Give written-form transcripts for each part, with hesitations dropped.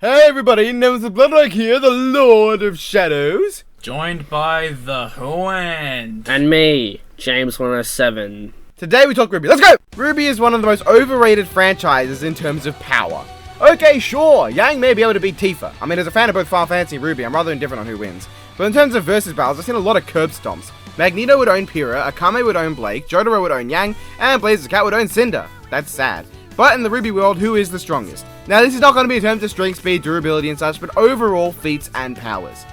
Hey everybody, Nemesis Bloodrock here, the Lord of Shadows. Joined by the Huan. And me, James 107. Today we talk RWBY. Let's go! RWBY is one of the most overrated franchises in terms of power. Okay, sure, Yang may be able to beat Tifa. I mean, as a fan of both Final Fantasy and RWBY, I'm rather indifferent on who wins. But in terms of versus battles, I've seen a lot of curb stomps. Magneto would own Pyrrha, Akame would own Blake, Jotaro would own Yang, and Blaze's cat would own Cinder. That's sad. But in the RWBY world, who is the strongest? Now, this is not going to be in terms of strength, speed, durability, and such, but overall feats and powers.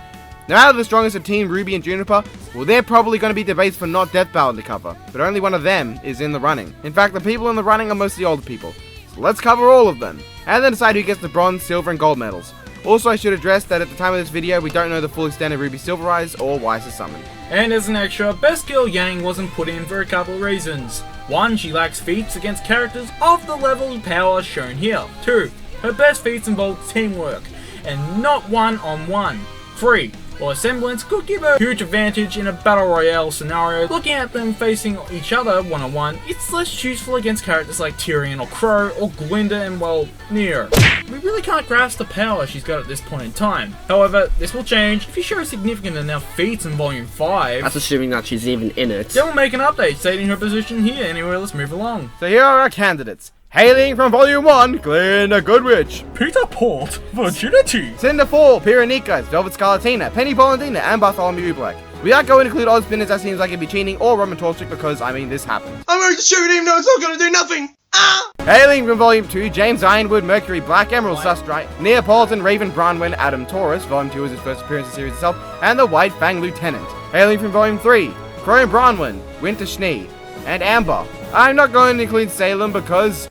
Now, out of the strongest of Team RWBY and Juniper, well, they're probably going to be debates for not Death Battle to cover, but only one of them is in the running. In fact, the people in the running are mostly older people. So let's cover all of them, and then decide who gets the bronze, silver, and gold medals. Also, I should address that at the time of this video, we don't know the full extent of RWBY Silver Eyes or why it's summoned. And as an extra, best girl Yang wasn't put in for a couple of reasons. 1, she lacks feats against characters of the level of power shown here. 2, her best feats involve teamwork, and not one-on-one. 3, while a semblance could give her a huge advantage in a battle royale scenario, looking at them facing each other one-on-one, it's less useful against characters like Tyrion or Crow or Glinda and, well, Nier. We really can't grasp the power she's got at this point in time. However, this will change if you show significant enough feats in Volume 5. That's assuming that she's even in it. Then we'll make an update stating her position here. Anyway, let's move along. So here are our candidates. Hailing from Volume 1, Glinda Goodwitch. Peter Port, Virginity. Cinder Fall, Pyrrha, Velvet Scarlatina, Penny Polendina, and Bartholomew Black. We aren't going to include odd spinners that seems like it'd be cheating, or Roman Torchic because, I mean, this happened. I'm going to shoot him, no, it's not going to do nothing! Ah! Hailing from Volume 2, James Ironwood, Mercury Black, Emerald Sustrite, Neapolitan, Raven Branwen, Adam Taurus, Volume 2 is his first appearance in the series itself, and the White Fang Lieutenant. Hailing from Volume 3, Chrome Branwen, Winter Schnee, and Amber. I'm not going to include Salem because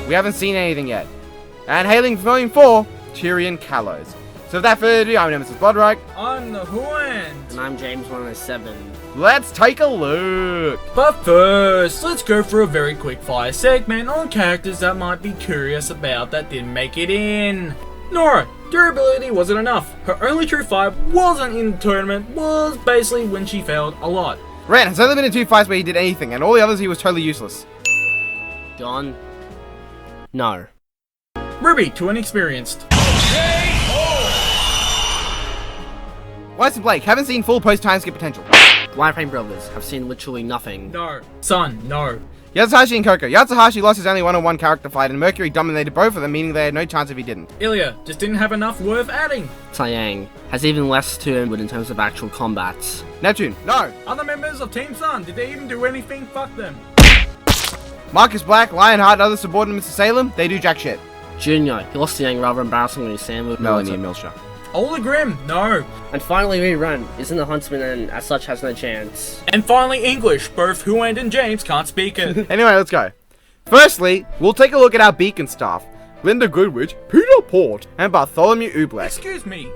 we haven't seen anything yet. And hailing from Volume 4, Tyrion Kalos. So without further ado, I'm Nemesis Bloodrock. I'm the Huan. And I'm James 107. Let's take a look. But first, let's go for a very quick fire segment on characters that might be curious about that didn't make it in. Nora, durability wasn't enough. Her only true fight wasn't in the tournament, was basically when she failed a lot. Ren has only been in 2 fights where he did anything, and all the others he was totally useless. Don? No. RWBY, too inexperienced. Weiss and Blake, haven't seen full post-time skip potential. Wireframe Brothers have seen literally nothing. No. Son, no. Yatsuhashi and Koko. Yatsuhashi lost his only one-on-one character fight, and Mercury dominated both of them, meaning they had no chance if he didn't. Ilya just didn't have enough worth adding. Taiyang has even less to input in terms of actual combats. Neptune, no. Other members of Team Sun, did they even do anything? Fuck them. Marcus Black, Lionheart, and other subordinates to Salem, they do jack shit. Junior, he lost to Yang rather embarrassingly. Sam with Melanie and Milsha. Ola Grimm, no. And finally Rerun isn't a huntsman and as such has no chance. And finally English, both Huan and James can't speak it. Anyway, let's go. Firstly, we'll take a look at our beacon staff. Glinda Goodwitch, Peter Port, and Bartholomew Black. Excuse me.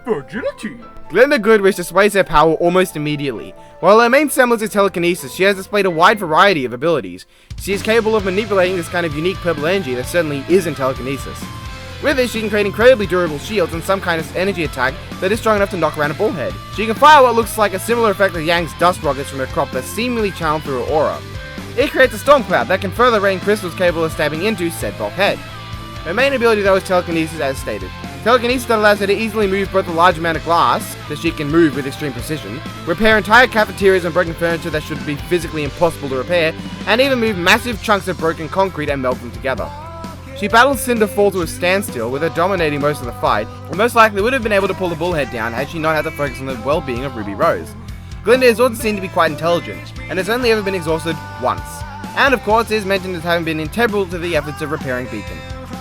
Virginity. Glinda Goodwitch displays her power almost immediately. While her main semblance is telekinesis, she has displayed a wide variety of abilities. She is capable of manipulating this kind of unique purple energy that certainly isn't telekinesis. With this, she can create incredibly durable shields and some kind of energy attack that is strong enough to knock around a bullhead. She can fire what looks like a similar effect to Yang's dust rockets from her crop that seemingly channel through her aura. It creates a storm cloud that can further rain crystals capable of stabbing into said bulkhead. Her main ability though is telekinesis as stated. Telekinesis that allows her to easily move both a large amount of glass, that she can move with extreme precision, repair entire cafeterias and broken furniture that should be physically impossible to repair, and even move massive chunks of broken concrete and melt them together. She battles Cinder Fall to a standstill, with her dominating most of the fight, and most likely would have been able to pull the bullhead down had she not had to focus on the well-being of Ruby Rose. Glinda is also seen to be quite intelligent, and has only ever been exhausted once, and of course is mentioned as having been integral to the efforts of repairing Beacon.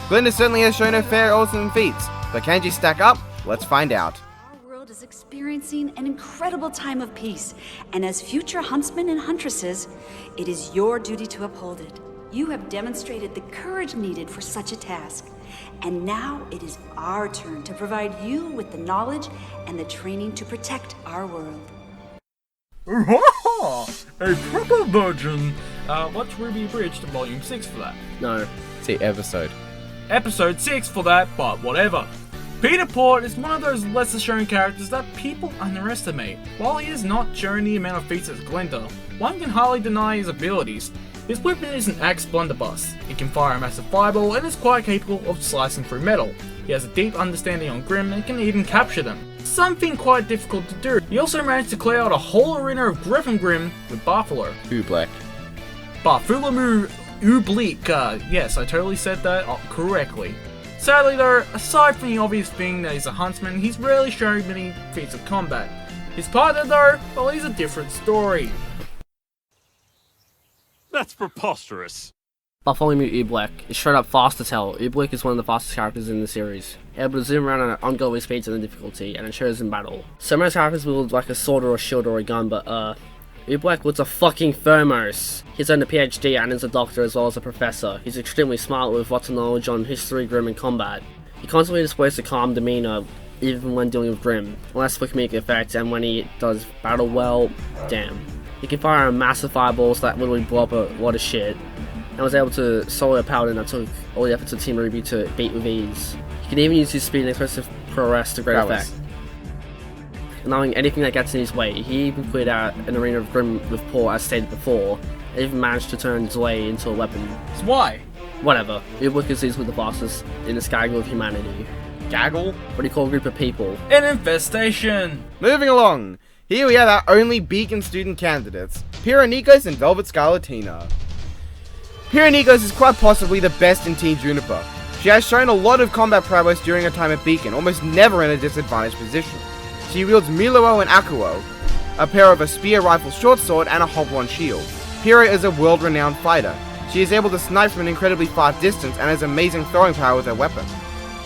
Glinda certainly has shown her fair awesome feats, but can she stack up? Let's find out. Our world is experiencing an incredible time of peace, and as future huntsmen and huntresses, it is your duty to uphold it. You have demonstrated the courage needed for such a task, and now it is our turn to provide you with the knowledge and the training to protect our world. A proper virgin. Watch RWBY Bridge to Volume 6 for that. No. See episode. Episode 6 for that, but whatever. Peter Port is one of those lesser shown characters that people underestimate. While he is not shown the amount of feats as Glinda, one can hardly deny his abilities. His weapon is an axe blunderbuss. It can fire a massive fireball and is quite capable of slicing through metal. He has a deep understanding on Grimm and can even capture them, something quite difficult to do. He also managed to clear out a whole arena of Griffin Grimm with Buffalo. Black. Bartholomew Oblique. Yes, I totally said that correctly. Sadly though, aside from the obvious thing that he's a huntsman, he's rarely shown many feats of combat. His partner though, well, he's a different story. That's preposterous. Bartholomew Black is straight up fast as hell. Black is one of the fastest characters in the series, able to zoom around at ongoing speeds and difficulty, and it shows in battle. So most characters wield like a sword or a shield or a gun, but Black wields a fucking thermos. He's earned a PhD and is a doctor as well as a professor. He's extremely smart with lots of knowledge on history, Grimm, and combat. He constantly displays a calm demeanor, even when dealing with Grimm, unless for comedic effect, and when he does battle well, damn. He can fire massive fireballs that literally blow up a lot of shit, and was able to solo a paladin that took all the efforts of Team RWBY to beat with ease. He can even use his speed and explosive prowess to great effect. Knowing anything that gets in his way, he even cleared out an arena of Grimm with Paul as stated before, and even managed to turn his way into a weapon. So why? Whatever. Ublik is easily the fastest in this gaggle of humanity. Gaggle? What do you call a group of people? An infestation! Moving along. Here we have our only Beacon student candidates, Pyronikos and Velvet Scarlatina. Pyronikos is quite possibly the best in Team Juniper. She has shown a lot of combat prowess during her time at Beacon, almost never in a disadvantaged position. She wields Miluo and Akuo, a pair of a spear, rifle, short sword, and a hop-on shield. Pyro is a world-renowned fighter. She is able to snipe from an incredibly far distance and has amazing throwing power with her weapon.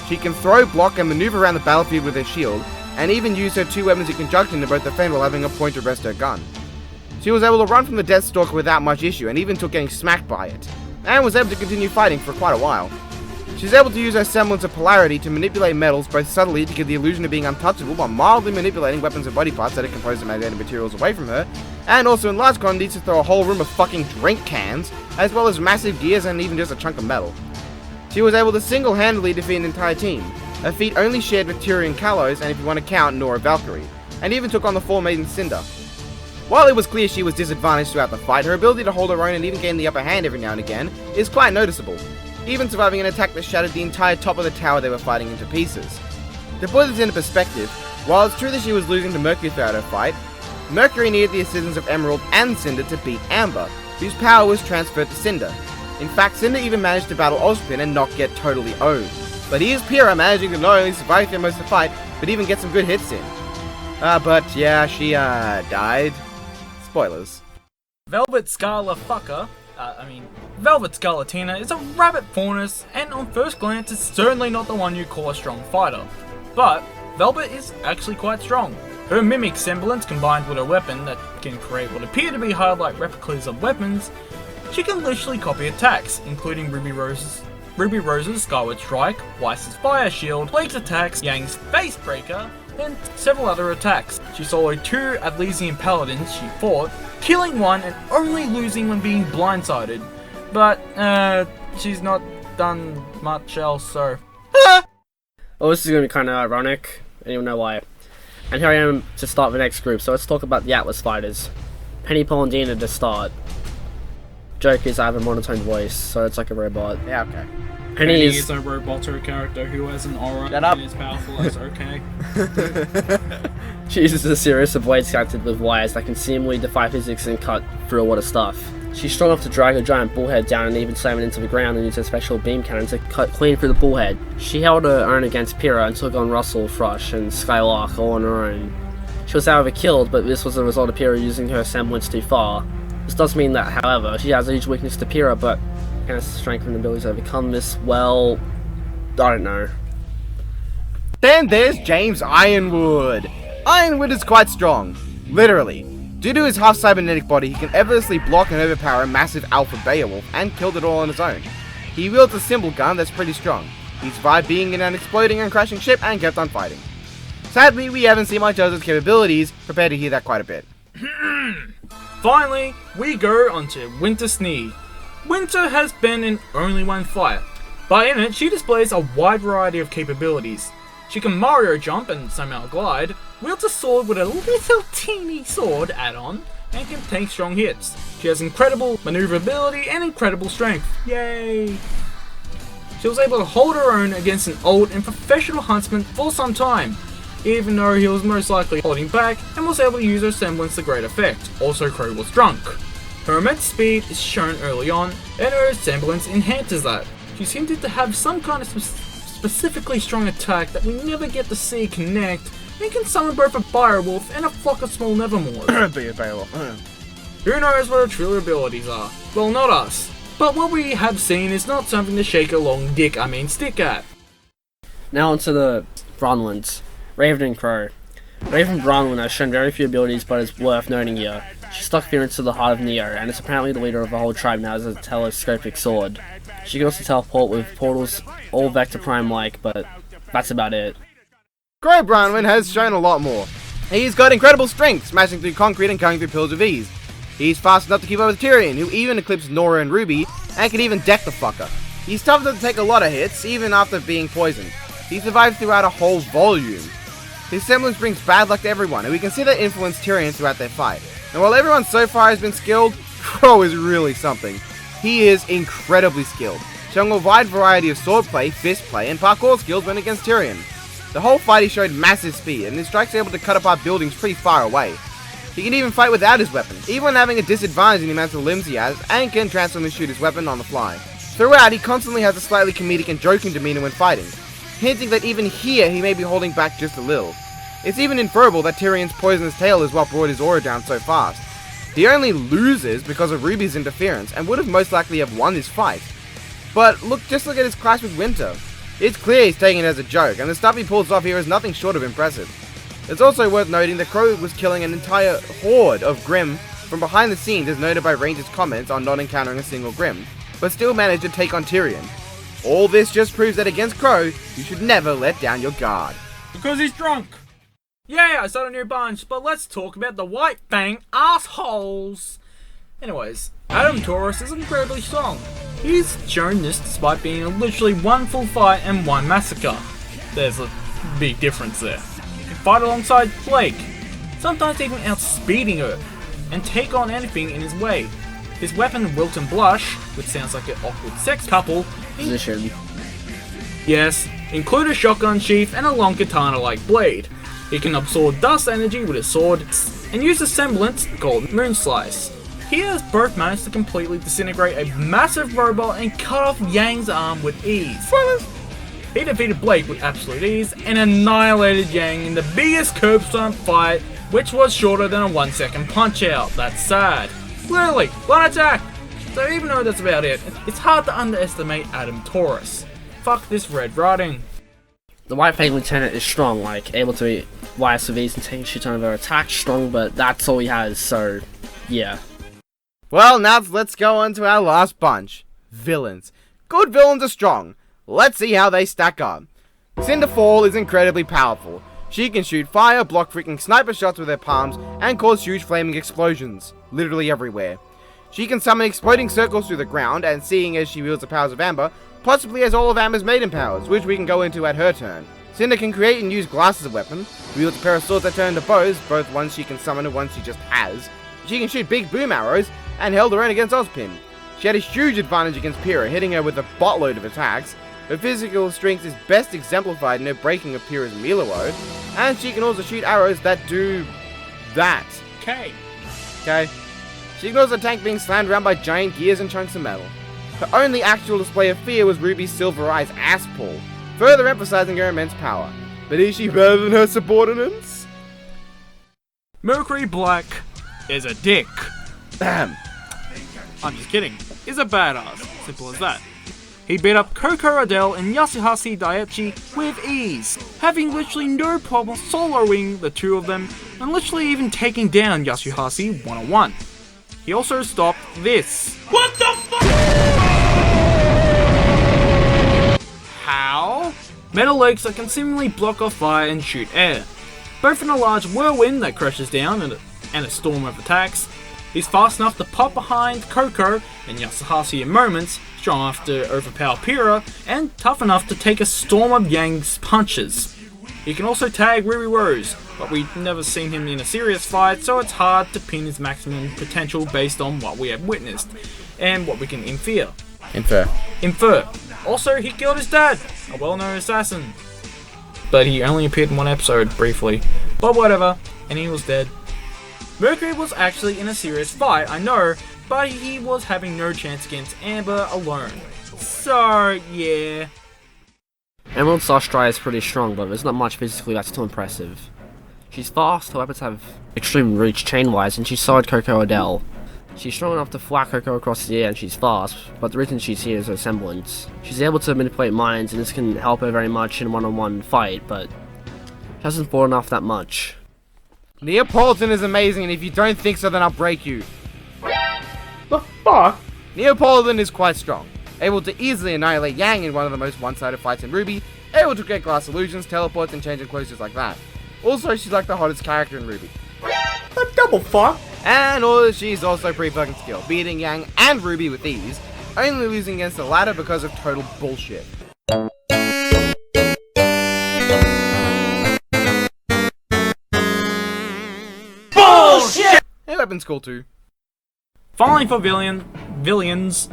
She can throw, block, and maneuver around the battlefield with her shield, and even use her two weapons in conjunction to both defend while having a point to rest her gun. She was able to run from the Deathstalker without much issue, and even took getting smacked by it, and was able to continue fighting for quite a while. She's able to use her semblance of polarity to manipulate metals both subtly to give the illusion of being untouchable while mildly manipulating weapons and body parts that are composed of magnetic materials away from her, and also in large quantities to throw a whole room of fucking drink cans, as well as massive gears and even just a chunk of metal. She was able to single-handedly defeat an entire team, a feat only shared with Tyrion Kalos and if you want to count Nora Valkyrie, and even took on the Four Maiden Cinder. While it was clear she was disadvantaged throughout the fight, her ability to hold her own and even gain the upper hand every now and again is quite noticeable, even surviving an attack that shattered the entire top of the tower they were fighting into pieces. To put this into perspective, while it's true that she was losing to Mercury throughout her fight, Mercury needed the assistance of Emerald and Cinder to beat Amber, whose power was transferred to Cinder. In fact, Cinder even managed to battle Ozpin and not get totally owned. But here's Pyra managing to not only survive through most of the fight, but even get some good hits in. But yeah, she died. Spoilers. Velvet Scarlatina is a rabbit faunus, and on first glance is certainly not the one you call a strong fighter. But Velvet is actually quite strong. Her mimic semblance combined with her weapon that can create what appear to be hard-like replicas of weapons, she can literally copy attacks, including Ruby Rose's Skyward Strike, Weiss's Fire Shield, Blake's attacks, Yang's Face Breaker, and several other attacks. She soloed 2 Atlesian Paladins she fought, killing one and only losing when being blindsided. But, she's not done much else, so... Well, this is going to be kind of ironic, and you'll know why. And here I am to start the next group, so let's talk about the Atlas fighters. Penny Polendina to start. Joke is I have a monotone voice, so it's like a robot. Yeah, okay. Penny is a roboto character who has an aura and is powerful as okay. She uses a series of blades connected with wires that can seemingly defy physics and cut through a lot of stuff. She's strong enough to drag a giant bullhead down and even slam it into the ground and use a special beam cannon to cut clean through the bullhead. She held her own against Pyra and took on Russell, Thrush, and Skylark all on her own. She was however killed, but this was a result of Pyra using her semblance too far. This does mean that, however, she has a huge weakness to Pyra, but has strength and ability to overcome this, well, I don't know. Then there's James Ironwood. Ironwood is quite strong, literally. Due to his half-cybernetic body, he can effortlessly block and overpower a massive alpha Beowulf and killed it all on his own. He wields a symbol gun that's pretty strong. He survived being in an exploding and crashing ship and kept on fighting. Sadly, we haven't seen much of his capabilities, prepare to hear that quite a bit. Finally, we go on to Winter Sneed. Winter has been in only one fight, but in it she displays a wide variety of capabilities. She can Mario jump and somehow glide, wields a sword with a little teeny sword add-on, and can take strong hits. She has incredible maneuverability and incredible strength. Yay! She was able to hold her own against an old and professional huntsman for some time, even though he was most likely holding back, and was able to use her semblance to great effect. Also, Crow was drunk. Her immense speed is shown early on, and her semblance enhances that. She seemed to have some kind of specifically strong attack that we never get to see connect, and can summon both a direwolf and a flock of small nevermores. Be a Beowulf. Who knows what her true abilities are? Well, not us. But what we have seen is not something to shake a long stick at. Now onto the Branwens. Raven and Crow. Raven Branwen has shown very few abilities, but it's worth noting here. She stuck fear into the heart of Neo, and is apparently the leader of the whole tribe now as a telescopic sword. She can also teleport with portals all Vector Prime-like, but that's about it. Crow Branwen has shown a lot more. He's got incredible strength, smashing through concrete and cutting through pillars with ease. He's fast enough to keep up with Tyrion, who even eclipsed Nora and RWBY, and can even deck the fucker. He's tough enough to take a lot of hits, even after being poisoned. He survived throughout a whole volume. His semblance brings bad luck to everyone, and we can see that influence Tyrion throughout their fight. And while everyone so far has been skilled, Crow is really something. He is incredibly skilled, showing a wide variety of swordplay, fistplay, and parkour skills when against Tyrion. The whole fight he showed massive speed, and his strikes are able to cut apart buildings pretty far away. He can even fight without his weapon, even when having a disadvantage in the amount of limbs he has, and can transform and shoot his weapon on the fly. Throughout, he constantly has a slightly comedic and joking demeanor when fighting, hinting that even here he may be holding back just a little. It's even inferable that Tyrion's poisonous tail is what brought his aura down so fast. He only loses because of RWBY's interference, and would have most likely have won this fight. But just look at his clash with Winter. It's clear he's taking it as a joke, and the stuff he pulls off here is nothing short of impressive. It's also worth noting that Crow was killing an entire horde of Grimm from behind the scenes, as noted by Ranger's comments on not encountering a single Grimm, but still managed to take on Tyrion. All this just proves that against Crow, you should never let down your guard. Because he's drunk! Yeah, I started a new bunch, but let's talk about the White Fang assholes! Anyways, Adam Taurus is incredibly strong. He's shown this despite being in literally one full fight and one massacre. There's a big difference there. He can fight alongside Blake, sometimes even outspeeding her, and take on anything in his way. His weapon, Wilton Blush, which sounds like an awkward sex couple, Position. yes, include a shotgun sheath and a long katana-like blade. He can absorb dust energy with his sword, and use a semblance called Moon Slice. He has both managed to completely disintegrate a massive robot and cut off Yang's arm with ease. He defeated Blake with absolute ease and annihilated Yang in the biggest curb stomp fight, which was shorter than a 1 second punch out. That's sad. Literally, one attack! So even though that's about it, it's hard to underestimate Adam Taurus. Fuck this red writing. The White Fang Lieutenant is strong, able to wire with ease and take a shit ton of her attacks strong, but that's all he has, so yeah. Well, now let's go on to our last bunch. Villains. Good villains are strong. Let's see how they stack up. Cinder Fall is incredibly powerful. She can shoot fire, block freaking sniper shots with her palms, and cause huge flaming explosions, literally everywhere. She can summon exploding circles through the ground, and seeing as she wields the powers of Amber, possibly has all of Amber's maiden powers, which we can go into at her turn. Cinder can create and use glass as a weapon, wields a pair of swords that turn into bows, both ones she can summon and ones she just has. She can shoot big boom arrows, and held her own against Ozpin. She had a huge advantage against Pyrrha, hitting her with a boatload of attacks. Her physical strength is best exemplified in her breaking of Pyrrha's Milo, and she can also shoot arrows that do that. Okay. She can also tank being slammed around by giant gears and chunks of metal. Her only actual display of fear was RWBY's Silver Eye's ass pull, further emphasizing her immense power. But is she better than her subordinates? Mercury Black is a dick. Damn. I'm just kidding. Is a badass. Simple as that. He beat up Coco Adele and Yasuhashi Daiichi with ease, having literally no problem soloing the two of them, and literally even taking down Yasuhashi one-on-one. He also stopped this. What the fuck? How? Metal legs that can seemingly block off fire and shoot air. Both in a large whirlwind that crashes down and a storm of attacks. He's fast enough to pop behind Coco and Yasuhashi in moments, strong enough to overpower Pyrrha, and tough enough to take a storm of Yang's punches. He can also tag Ruby Rose, but we've never seen him in a serious fight, so it's hard to pin his maximum potential based on what we have witnessed, and what we can infer. Infer. Also, he killed his dad, a well-known assassin. But he only appeared in one episode, briefly. But whatever, and he was dead. Mercury was actually in a serious fight, I know, but he was having no chance against Amber alone. So, yeah. Emerald's Sastrai is pretty strong, but there's not much physically that's too impressive. She's fast, her weapons have extreme reach chain-wise, and she's solid Coco Adele. She's strong enough to fly Coco across the air and she's fast, but the reason she's here is her semblance. She's able to manipulate minds and this can help her very much in a one-on-one fight, but she hasn't fought enough that much. Neapolitan is amazing, and if you don't think so, then I'll break you. The fuck? Neapolitan is quite strong, able to easily annihilate Yang in one of the most one-sided fights in RWBY, able to create glass illusions, teleports, and change her clothes just like that. Also, she's like the hottest character in RWBY. A double fuck? And she's also pretty fucking skilled, beating Yang and RWBY with ease, only losing against the latter because of total bullshit. Bullshit! Hey, weapon's cool too. Finally for villains,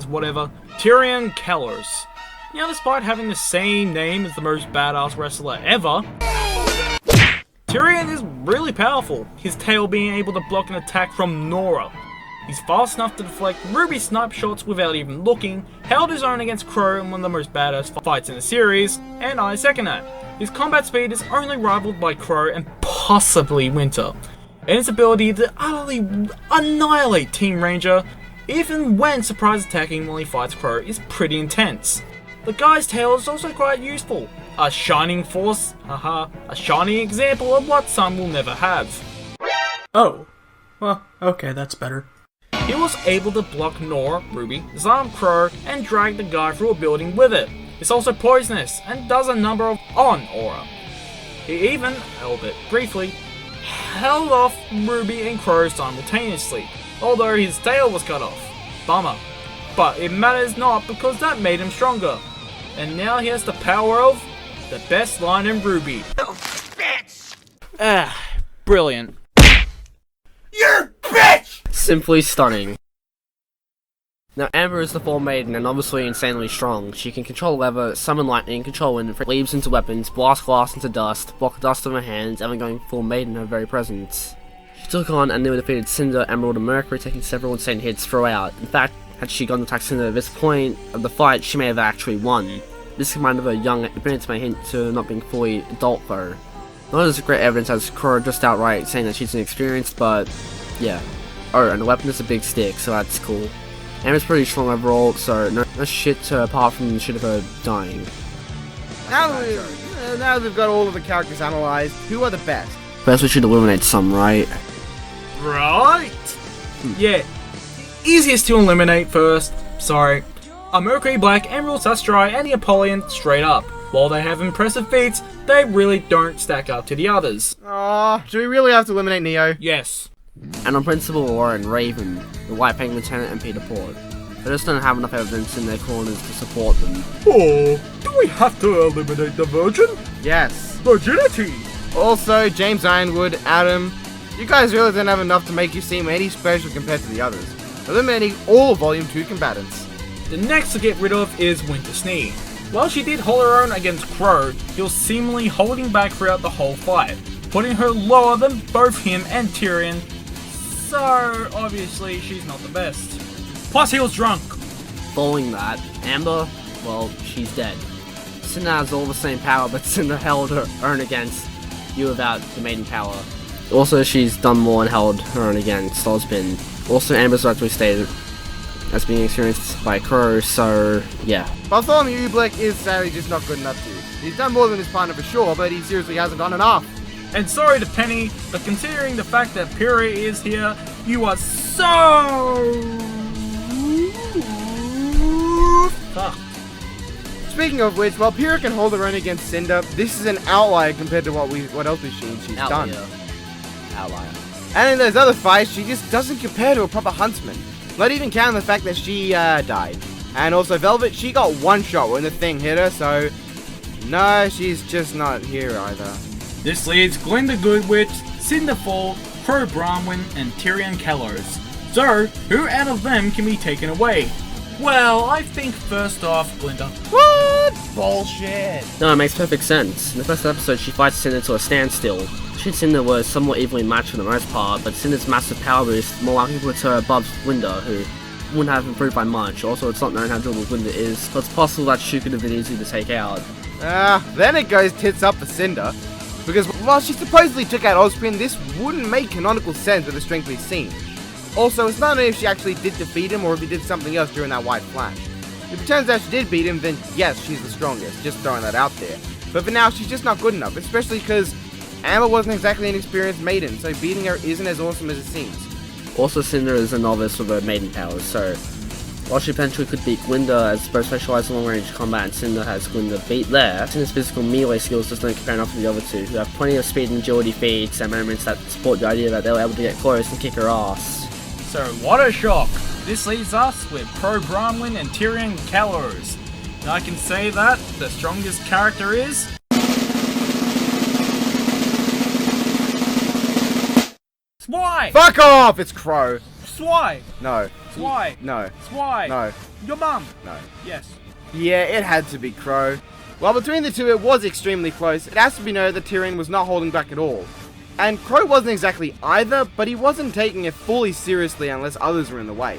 whatever, Tyrion Kellers. Now, despite having the same name as the most badass wrestler ever, Tyrion is really powerful, his tail being able to block an attack from Nora. He's fast enough to deflect Ruby snipe shots without even looking, held his own against Crow in one of the most badass fights in the series, and I second that. His combat speed is only rivaled by Crow and possibly Winter, and his ability to utterly annihilate Team Ranger, even when surprise attacking while he fights Crow, is pretty intense. The guy's tail is also quite useful. A shining force, a shining example of what some will never have. Oh. Well, okay, that's better. He was able to block Nora, Ruby, disarm Crow, and drag the guy through a building with it. It's also poisonous, and does a number of on aura. He even, albeit briefly, held off Ruby and Crow simultaneously, although his tail was cut off. Bummer. But it matters not because that made him stronger. And now he has the power of the best line in RWBY. Oh, bitch! Brilliant. You're bitch! Simply stunning. Now Amber is the Fall Maiden and obviously insanely strong. She can control weather, summon lightning, control wind, leaves into weapons, blast glass into dust, block dust from her hands, and going Fall Maiden in her very presence. She took on and nearly defeated Cinder, Emerald, and Mercury, taking several insane hits throughout. In fact, had she gone to attack Cinder at this point of the fight, she may have actually won. This combined with her young appearance may hint to not being fully adult though. Not as great evidence as Korra just outright saying that she's inexperienced, but yeah. Oh, and the weapon is a big stick, so that's cool. Amber's pretty strong overall, so no shit to her apart from the shit of her dying. Now that we've got all of the characters analysed, who are the best? First we should eliminate some, right? Right? Yeah. Easiest to eliminate first. Sorry. Are Mercury Black, Emerald Sastrai, and the Apollyon straight up. While they have impressive feats, they really don't stack up to the others. Aw, do we really have to eliminate Neo? Yes. And on principle, Lauren Raven, the White Fang Lieutenant, and Peter Port. They just don't have enough evidence in their corners to support them. Oh, do we have to eliminate the Virgin? Yes. Virginity! Also, James Ironwood, Adam, you guys really don't have enough to make you seem any special compared to the others. Eliminating all Volume 2 combatants. The next to get rid of is Winter Snee. While she did hold her own against Crow, he was seemingly holding back throughout the whole fight, putting her lower than both him and Tyrion, so obviously she's not the best. Plus he was drunk. Following that, Amber, well, she's dead. Cinder has all the same power, but Cinder held her own against you without the maiden power. Also, she's done more and held her own against Ozpin. Also, Amber's actually stated as being experienced by Crow, so yeah. Bartholomew Black is sadly just not good enough to you. He's done more than his partner for sure, but he seriously hasn't done enough. And sorry to Penny, but considering the fact that Piri is here, you are so fucked. Speaking of which, while Pyrrha can hold her own against Cinder, this is an outlier compared to what else she's done. Outlier. And in those other fights, she just doesn't compare to a proper huntsman. Not even counting the fact that she died. And also Velvet, she got one shot when the thing hit her, so No, she's just not here either. This leaves Glinda Good Witch, Cinder Fall, Crow Branwen, and Tyrion Kellos. So, who out of them can be taken away? Well, I think first off, Glinda. What? Bullshit. No, it makes perfect sense. In the first episode, she fights Cinder to a standstill. She and Cinder were somewhat evenly matched for the most part, but Cinder's massive power boost more likely puts her above Glinda, who wouldn't have improved by much. Also, it's not known how durable Glinda is, so it's possible that she could have been easy to take out. Then it goes tits up for Cinder, because while she supposedly took out Ozpin, this wouldn't make canonical sense with the strength we've seen. Also, it's not known if she actually did defeat him or if he did something else during that white flash. If it turns out she did beat him, then yes, she's the strongest, just throwing that out there. But for now, she's just not good enough, especially because Amber wasn't exactly an experienced maiden, so beating her isn't as awesome as it seems. Also, Cinder is a novice with her maiden powers, so while she potentially could beat Glinda as both specialized in long-range combat and Cinder has Glinda beat there, Cinder's physical melee skills just don't compare enough to the other two, who have plenty of speed and agility feats and moments that support the idea that they were able to get close and kick her ass. So, what a shock! This leaves us with Pro Branwen and Tyrion Kellos. And I can say that the strongest character is... Swai! Fuck off! It's Crow. Swai! No. Swai! No. Swai! No. Your mum! No. Yes. Yeah, it had to be Crow. While between the two it was extremely close, it has to be noted that Tyrion was not holding back at all. And Crow wasn't exactly either, but he wasn't taking it fully seriously unless others were in the way.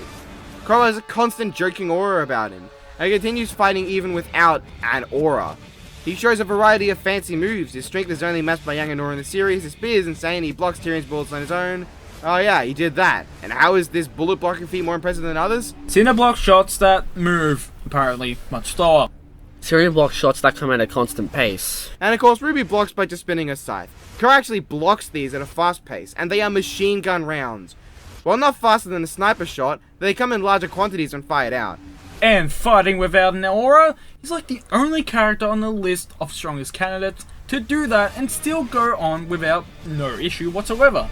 Crow has a constant joking aura about him, and he continues fighting even without an aura. He shows a variety of fancy moves. His strength is only matched by Yang and Nora in the series. His spear is insane. He blocks Tyrion's bullets on his own. Oh yeah, he did that. And how is this bullet blocking feat more impressive than others? Cinder blocks shots that move, apparently, much slower. Tyrion blocks shots that come at a constant pace. And of course, RWBY blocks by just spinning her scythe. Crow actually blocks these at a fast pace, and they are machine gun rounds. While not faster than a sniper shot, they come in larger quantities when fired out. And fighting without an aura, he's like the only character on the list of strongest candidates to do that and still go on without no issue whatsoever.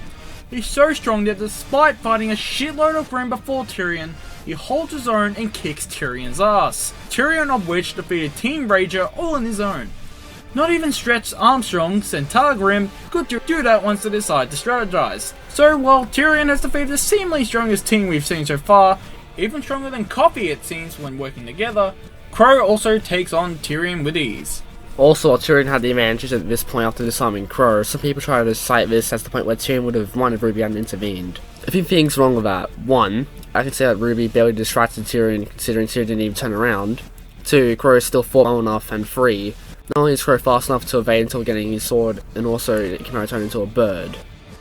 He's so strong that despite fighting a shitload of ground before Tyrion, he holds his own and kicks Tyrion's ass. Tyrion of which defeated Team Rager all on his own. Not even Stretch Armstrong, Centaur Grimm could do that once they decide to strategize. So while Tyrion has defeated the seemingly strongest team we've seen so far, even stronger than Coffee it seems when working together, Crow also takes on Tyrion with ease. Also, Tyrion had the advantage at this point after disarming Crow. Some people try to cite this as the point where Tyrion would have won if RWBY hadn't intervened. A few things wrong with that. 1, I can say that RWBY barely distracted Tyrion considering Tyrion didn't even turn around. 2, Crow is still fought well enough, and 3, not only is Crow fast enough to evade until getting his sword, and also it can turn into a bird.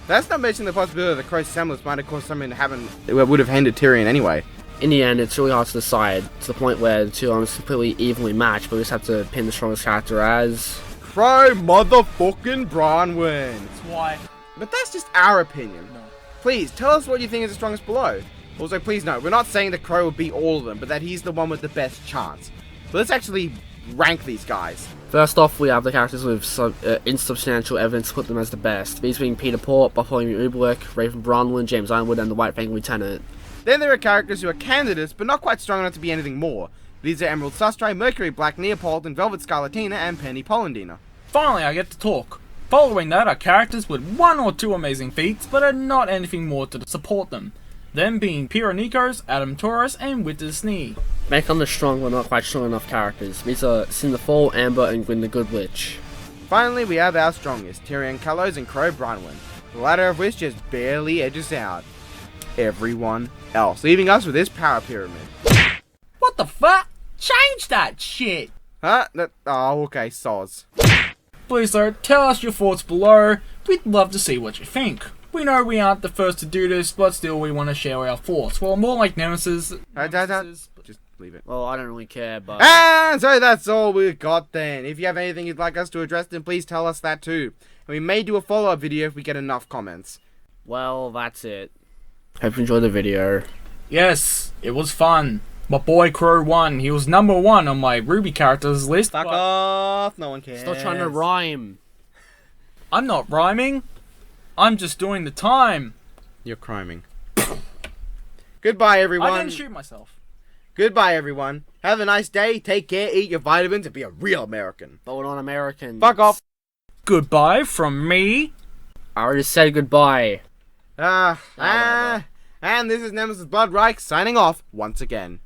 That's not mentioning the possibility that Crow's semblance might have caused something to happen that would have handed Tyrion anyway. In the end, it's really hard to decide, to the point where the two arms completely evenly matched, but we just have to pin the strongest character as... Crow motherfucking Branwen. That's why. But that's just our opinion. No. Please, tell us what you think is the strongest below. Also, please note, we're not saying that Crow will beat all of them, but that he's the one with the best chance. But let's actually rank these guys. First off, we have the characters with insubstantial evidence to put them as the best. These being Peter Port, Bartholomew Ublick, Raven Branwen, James Ironwood, and the White Fang Lieutenant. Then there are characters who are candidates, but not quite strong enough to be anything more. These are Emerald Sustray, Mercury Black, Neapolitan, Velvet Scarlatina, and Penny Polendina. Finally, I get to talk. Following that are characters with 1 or 2 amazing feats, but are not anything more to support them. Them being Pira Nikos, Adam Taurus, and Witter Snee. Make on the strong but not quite strong enough characters. These are Cinder Fall, Amber, and Glinda Good Witch. Finally, we have our strongest, Tyrion Kellos and Crow Branwen, the latter of which just barely edges out everyone else, leaving us with this power pyramid. What the fuck? Change that shit! Huh? Oh, okay, soz. Please though, tell us your thoughts below. We'd love to see what you think. We know we aren't the first to do this, but still we want to share our thoughts. Well, more like Nemesis. Just leave it. Well, I don't really care, but... And so that's all we've got then. If you have anything you'd like us to address, then please tell us that too. And we may do a follow-up video if we get enough comments. Well, that's it. Hope you enjoyed the video. Yes, it was fun. My boy Crow won. He was #1 on my RWBY characters list. Fuck off, no one cares. Stop trying to rhyme. I'm not rhyming. I'm just doing the time. You're criming. Goodbye, everyone. I didn't shoot myself. Goodbye, everyone. Have a nice day, take care, eat your vitamins, and be a real American. But we're not American. Fuck off. Goodbye from me. I already said goodbye. And this is Nemesis Bloodreich signing off once again.